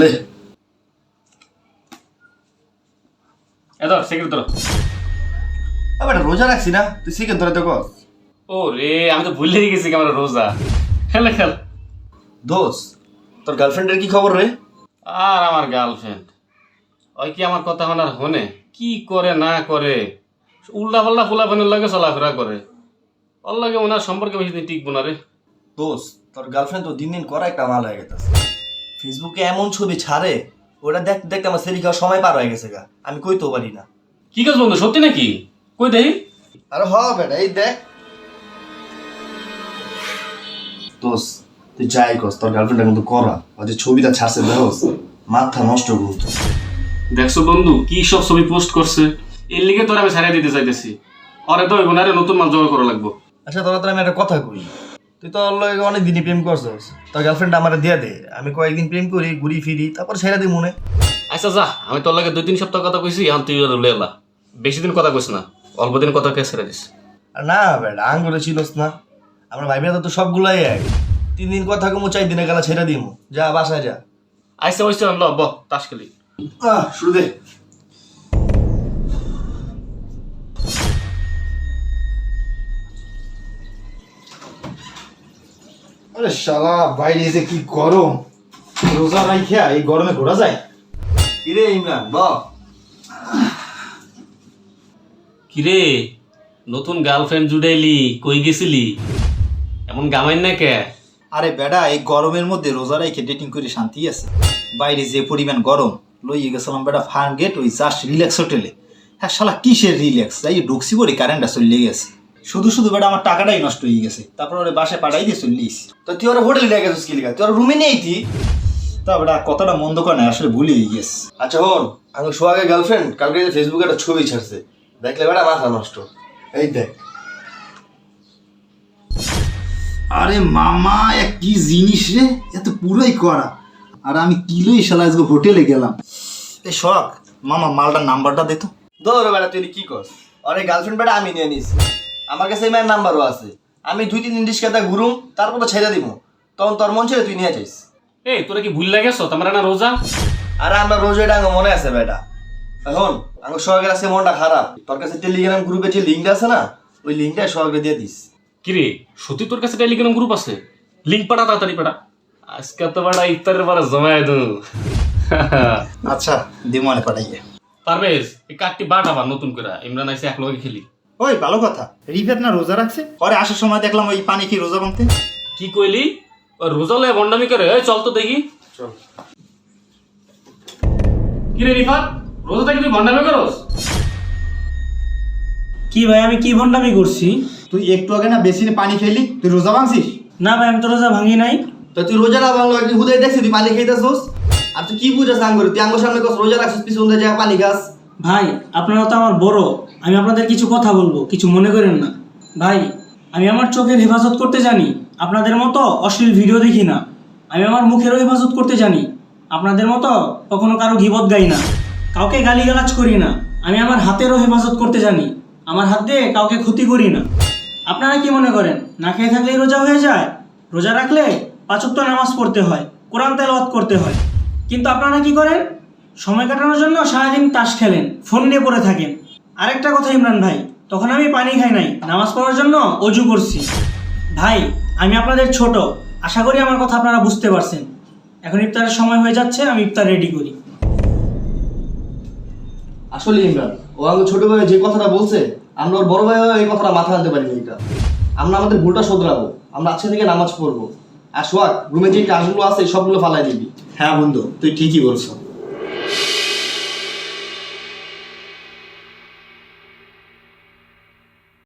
লে এদর সিগারেট ধরো। আবার রোজা রাখছি না, তুই সিগারেট ধরে তো কস। ও রে, আমি তো ভুলেই গেছি আমার রোজা। খেলে খেল। দোষ, তোর গার্লফ্রেন্ডের কি খবর রে? আর আমার গার্লফ্রেন্ড ওই কি আমার কথা শোনার হনে কি করে না করে, উল্টা পাল্টা ফুলাফানের লাগে চলাফেরা করে। ওর লাগে ওনার সম্পর্কে বেশি দিন টিকবো না রে। দোষ, তোর গার্লফ্রেন্ড তো দিন দিন করা একটা মাল হয়ে গেছে। ফেসবুকে এমন ছবি ছাড়ে, ওটা দেখতে দেখতে আমার সেরি খাওয়ার সময় পার হয়ে গেছে গা, আমি কইতেও পারি না। কি কাজ বন্ধু, সত্যি নাকি? কই দেখি। আরে হ বেটা, এই দেখ। দোষ, তুই যাই কস, তোর গার্লফ্রেন্ডটা কিন্তু করা, আর যে ছবিটা ছাড়ছে দেখোস, মাথা নষ্ট কিন্তু। দেখছো বন্ধু কি সব ছবি পোস্ট করছে, এর লিগে তোর আমি ছাড়িয়ে দিতে চাইতেছি। ওরে তো না রে, নতুন মাল জোগাড় করা লাগবো। আচ্ছা তোরা তো আমি একটা কথা কই, তুই তো ওর লগে অনেক দিনই প্রেম করছস, তোর গার্লফ্রেন্ড আমার দিয়ে দে, আমি কয়েকদিন প্রেম করি, ঘুরি ফিরি, তারপর ছেড়ে দিই মনে। আচ্ছা যা, আমি তোর লাগে 2-3 সপ্তাহ কথা কইছি, এখন তুই রুলে এলা। বেশি দিন কথা কইস না, অল্প দিন কথা কে ছেড়ে দিস। আর না বেটা, আঙ্গুলে ছিলস না, আমরা ভাই তো সবগুলাই এক, 3 দিন কথা কমু, 4 দিনে গেলা ছেড়ে দিমু, যা বাসায় যা। আইসা বইসা ল ব তাস খেলি। শুরু দে। আরে শালা, বাইরে যে কি গরম, রোজা রাইখা এই গরমে ঘোরা যায়? কিরে ইমরান ব, কিরে নতুন গার্লফ্রেন্ড জুড়াইলি, কই গেছিলি? এমন গামাইন না কে? আরে বেডা, এই গরমের মধ্যে রোজা রাইখে ডেটিং করে শান্তি আছে? বাইরে যে পরিমাণ গরম, লইয়ে গেছিলাম বেটা ফার্ম গেট, ওই জাস্ট রিল্যাক্স হোটেলে। হ্যাঁ শালা, কিসের রিল্যাক্স, যাই ঢুকছি বলে কারেন্টটা চলে গেছে। শুধু শুধু বেটা আমার টাকাটাই নষ্ট হয়ে গেছে, তারপর ওরে বাসায় পাঠাই দিয়ে চল্লিশ। তো তুই ওরা হোটেলে নিয়ে গেছিস কি লিগা? তুই ওরা রুমে নেই তুই? তা বেটা কথাটা মন্দ করে না, আসলে ভুলে গেছে। আচ্ছা হন, আমি সোহাগের গার্লফ্রেন্ড কালকে ফেসবুকে একটা ছবি ছাড়ছে, দেখলে বেটা মাথা নষ্ট। এই দেখ। আরে মামা, এক কি জিনিস রে, এত পুরোই করা। আর আমি কিলোই শালা আজকে হোটেলে গেলাম। এই শখ মামা, মালটার নাম্বারটা দে তো। ধর বেটা, তুই কি কস? আরে গার্লফ্রেন্ড বেটা আমি নিয়ে নিছি, আমার কাছে এই মায়ের নাম্বারও আছে। আমি 2-3 দিন রিস্কাতে ঘুরুম, তারপর তো ছেড়ে দিব, তখন তোর মন ছেড়ে তুই নিয়ে যাইস। এই তোরা কি ভুল লাগেছ তোমার না রোজা? আরে আমরা রোজ এটা আমার মনে আছে বেটা। এখন আমার সোহাগের আজকে মনটা খারাপ, তোর কাছে টেলিগ্রাম গ্রুপে যে লিঙ্কটা আছে না, ওই লিঙ্কটা সোহাগকে দিয়ে দিস। কিরে সত্যি তোর কাছে টেলিগ্রাম গ্রুপ আছে? লিঙ্ক পাঠা, তাড়াতাড়ি পাঠা। আজকে তো বেটা ইফতারের পরে জমায় দু। আচ্ছা দিমনে পাঠাইয়ে। পারবেজ এই কার্ডটি বাট আবার নতুন করে, ইমরান আইসে এক লগে খেলি। ওই ভালো কথা, রিফেত না রোজা রাখছে, পরে আসার সময় দেখলাম ওই পানি কি রোজা ভাঙতে। কি কইলি? ওই রোজা লয়ে বন্ডামি করে? এই চল তো দেখি। চল। কিরে রিফাত, রোজা থেকে তুই বন্ডামি করস? কি ভাই, আমি কি ভণ্ডামি করছি? তুই একটু আগে না বেশি পানি খেলি, তুই রোজা ভাঙছিস? না ভাই, আমি তো রোজা ভাঙি নাই। তো তুই রোজা না ভাঙলো, একদিন হুদাই দেখছি তুই পানি খাইতেছস, আর তুই কি বুঝাস আঙ্গুরে? তুই আঙ্গুর সামনে কস রোজা রাখছিস, পিছন দিয়ে পানি খাস। ভাই আপনারা তো আমার বড়, আমি আপনাদের কিছু কথা বলবো, কিছু মনে করেন না। ভাই আমি আমার চোখের হেফাজত করতে জানি, আপনাদের মতো অশ্লীল ভিডিও দেখি না। আমি আমার মুখেরও হেফাজত করতে জানি, আপনাদের মতো কখনো কারো গীবত গাই না, কাউকে গালিগালাজ করি না। আমি আমার হাতেরও হেফাজত করতে জানি, আমার হাত দিয়ে কাউকে ক্ষতি করি না। আপনারা কি মনে করেন না খেয়ে থাকলেই রোজা হয়ে যায়? রোজা রাখলে 5 ওয়াক্ত নামাজ পড়তে হয়, কোরআন তেলাওয়াত করতে হয়। কিন্তু আপনারা কি করেন? সময় কাটানোর জন্য সারাদিন তাস খেলেন, ফোন নিয়ে পড়ে থাকেন। আরেকটা কথা ইমরান ভাই, তখন আমি পানি খাই নাই, নামাজ পড়ার জন্য অজু করছি। ভাই আমি আপনাদের ছোট, আশা করি আমার কথা আপনারা বুঝতে পারছেন। এখন ইফতারের সময় হয়ে যাচ্ছে, আমি ইফতার রেডি করি। আসলে ইমরান, ও আমাকে ছোট ভাই যে কথাটা বলছে, আমরা ওর বড় ভাই এই কথাটা মাথা আনতে পারিনি। এটা আমরা আমাদের ভুলটা শোধরাবো, আমরা আজকে থেকে নামাজ পড়বো। আর সোহাগ, রুমে যে কাজগুলো আছে সবগুলো ফালাই দিবি। হ্যাঁ বন্ধু, তুই ঠিকই বলছো।